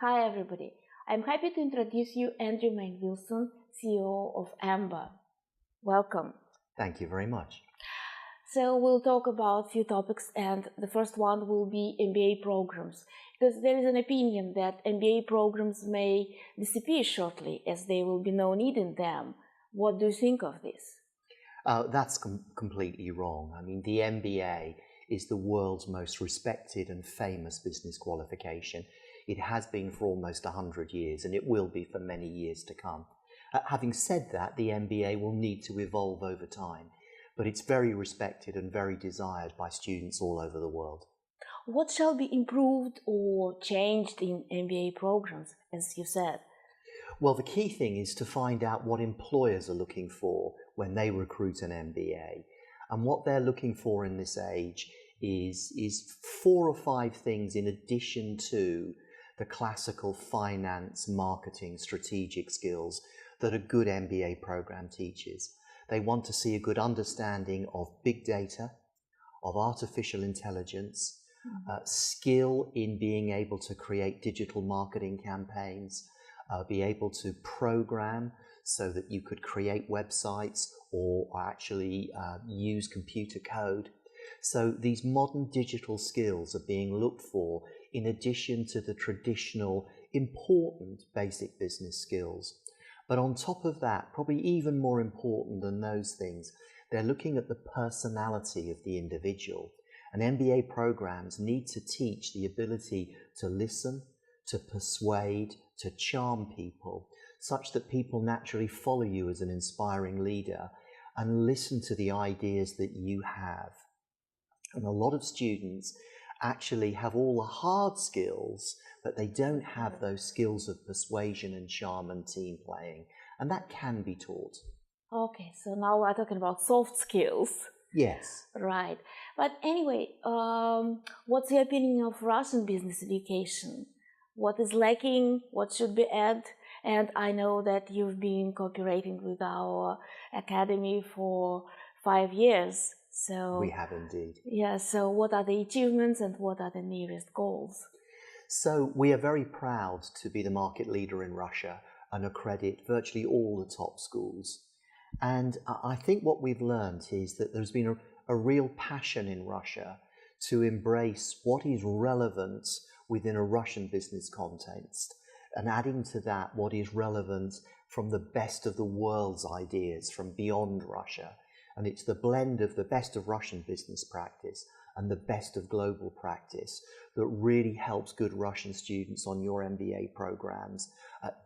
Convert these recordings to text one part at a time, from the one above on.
Hi everybody, I'm happy to introduce you Andrew Мэйн Uilson, CEO of AMBA. Welcome. Thank you very much. So we'll talk about a few topics, and the first one will be MBA programs, because there is an opinion that MBA programs may disappear shortly as there will be no need in them. What do you think of this? That's completely wrong. I mean, the MBA is the world's most respected and famous business qualification. It has been for almost 100 years, and it will be for many years to come. Having said that, the MBA will need to evolve over time, but it's very respected and very desired by students all over the world. What shall be improved or changed in MBA programs, as you said? Well, the key thing is to find out what employers are looking for when they recruit an MBA. And what they're looking for in this age is 4 or 5 things in addition to the classical finance, marketing, strategic skills that a good MBA program teaches. They want to see a good understanding of big data, of artificial intelligence, skill in being able to create digital marketing campaigns, be able to program so that you could create websites or actually use computer code. So these modern digital skills are being looked for in addition to the traditional important basic business skills. But on top of that, probably even more important than those things, they're looking at the personality of the individual. And MBA programs need to teach the ability to listen, to persuade, to charm people, such that people naturally follow you as an inspiring leader and listen to the ideas that you have. And a lot of students actually have all the hard skills, but they don't have those skills of persuasion and charm and team playing. And that can be taught. Okay, so now we're talking about soft skills. Yes. Right. But anyway, what's your opinion of Russian business education? What is lacking? What should be added? And I know that you've been cooperating with our academy for 5 years. So we have indeed. Yeah, so what are the achievements and what are the nearest goals? So we are very proud to be the market leader in Russia and accredit virtually all the top schools. And I think what we've learned is that there's been a real passion in Russia to embrace what is relevant within a Russian business context, and adding to that what is relevant from the best of the world's ideas from beyond Russia. And it's the blend of the best of Russian business practice and the best of global practice that really helps good Russian students on your MBA programs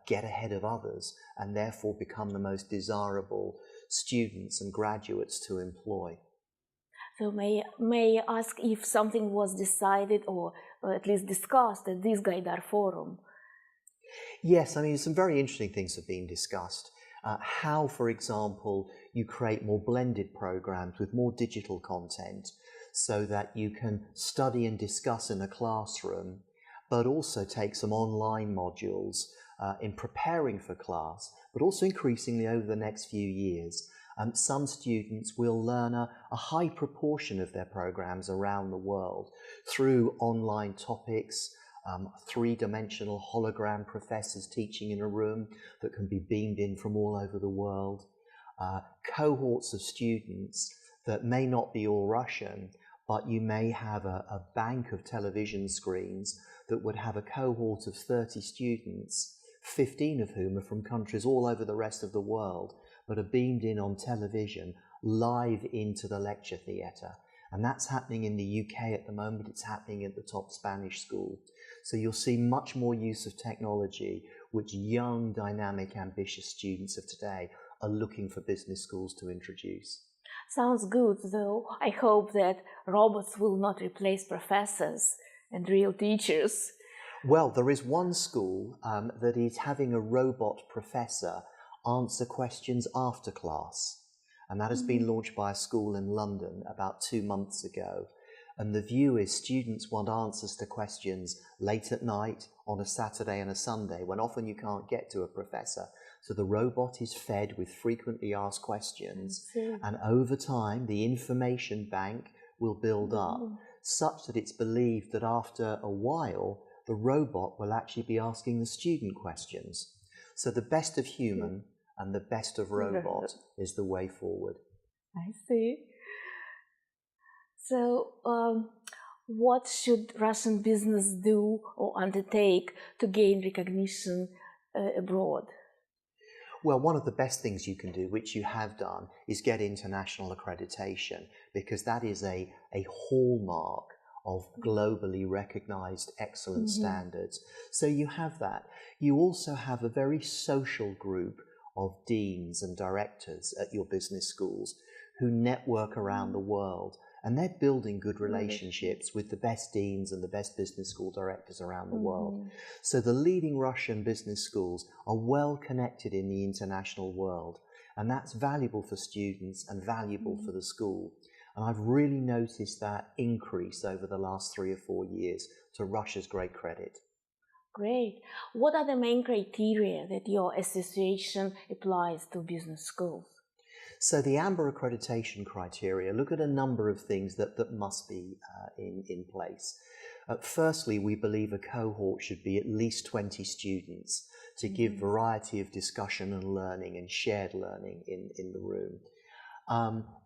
get ahead of others and therefore become the most desirable students and graduates to employ. So may I ask if something was decided or at least discussed at this Gaidar Forum? Yes, I mean, some very interesting things have been discussed. How, for example, you create more blended programs with more digital content so that you can study and discuss in a classroom, but also take some online modules in preparing for class, but also increasingly over the next few years. Some students will learn a high proportion of their programs around the world through online topics, 3-dimensional hologram professors teaching in a room that can be beamed in from all over the world, cohorts of students that may not be all Russian, but you may have a bank of television screens that would have a cohort of 30 students, 15 of whom are from countries all over the rest of the world, but are beamed in on television live into the lecture theatre. And that's happening in the UK at the moment. It's happening at the top Spanish school. So you'll see much more use of technology, which young, dynamic, ambitious students of today are looking for business schools to introduce. Sounds good, though I hope that robots will not replace professors and real teachers. Well, there is one school that is having a robot professor answer questions after class. And that has been launched by a school in London about 2 months ago. And the view is students want answers to questions late at night, on a Saturday and a Sunday, when often you can't get to a professor. So the robot is fed with frequently asked questions. And over time, the information bank will build up such that it's believed that after a while, the robot will actually be asking the student questions. So the best of human and the best of robot is the way forward. I see. So, what should Russian business do or undertake to gain recognition abroad? Well, one of the best things you can do, which you have done, is get international accreditation, because that is a hallmark of globally recognized excellent standards. So you have that. You also have a very social group of deans and directors at your business schools who network around the world, and they're building good relationships with the best deans and the best business school directors around the world. So the leading Russian business schools are well connected in the international world, and that's valuable for students and valuable for the school. And I've really noticed that increase over the last 3 or 4 years, to Russia's great credit. Great. What are the main criteria that your association applies to business schools? So the AMBA accreditation criteria look at a number of things that must be in place. Firstly, we believe a cohort should be at least 20 students to give variety of discussion and learning and shared learning in the room.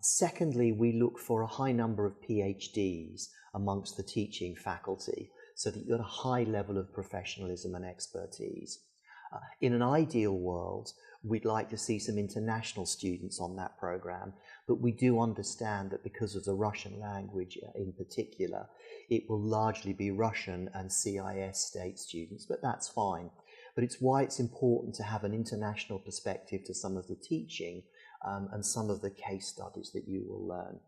Secondly, we look for a high number of PhDs amongst the teaching faculty, so that you've got a high level of professionalism and expertise. In an ideal world, we'd like to see some international students on that program, but we do understand that because of the Russian language in particular, it will largely be Russian and CIS state students, but that's fine. But it's why it's important to have an international perspective to some of the teaching and some of the case studies that you will learn.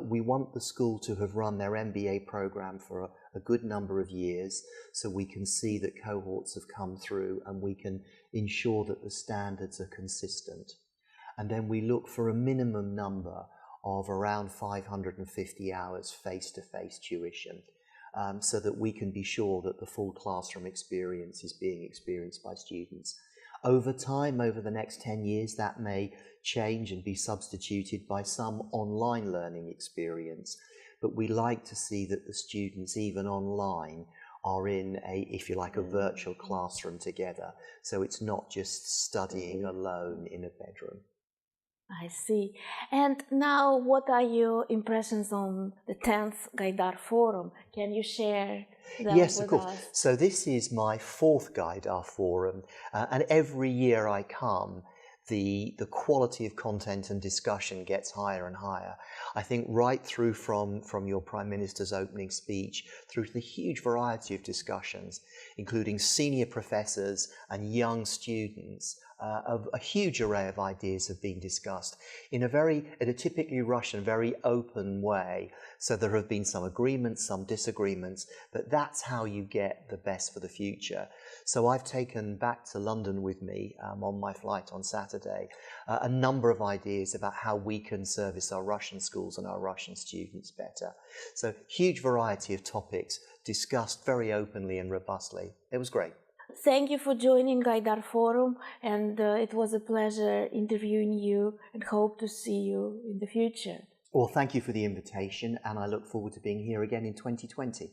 We want the school to have run their MBA program for a good number of years, so we can see that cohorts have come through and we can ensure that the standards are consistent. And then we look for a minimum number of around 550 hours face-to-face tuition, so that we can be sure that the full classroom experience is being experienced by students. Over time, over the next 10 years, that may change and be substituted by some online learning experience. But we like to see that the students, even online, are in a, if you like, a virtual classroom together. So it's not just studying alone in a bedroom. I see. And now, what are your impressions on the 10th Gaidar Forum? Can you share them Yes, with of course. us? So this is my 4th Gaidar Forum, and every year I come, the quality of content and discussion gets higher and higher. I think right through from your Prime Minister's opening speech through to the huge variety of discussions, including senior professors and young students. A huge array of ideas have been discussed in a typically Russian, very open way. So there have been some agreements, some disagreements, but that's how you get the best for the future. So I've taken back to London with me on my flight on Saturday a number of ideas about how we can service our Russian schools and our Russian students better. So huge variety of topics discussed very openly and robustly. It was great. Thank you for joining Gaidar Forum, and it was a pleasure interviewing you, and hope to see you in the future. Well, thank you for the invitation, and I look forward to being here again in 2020.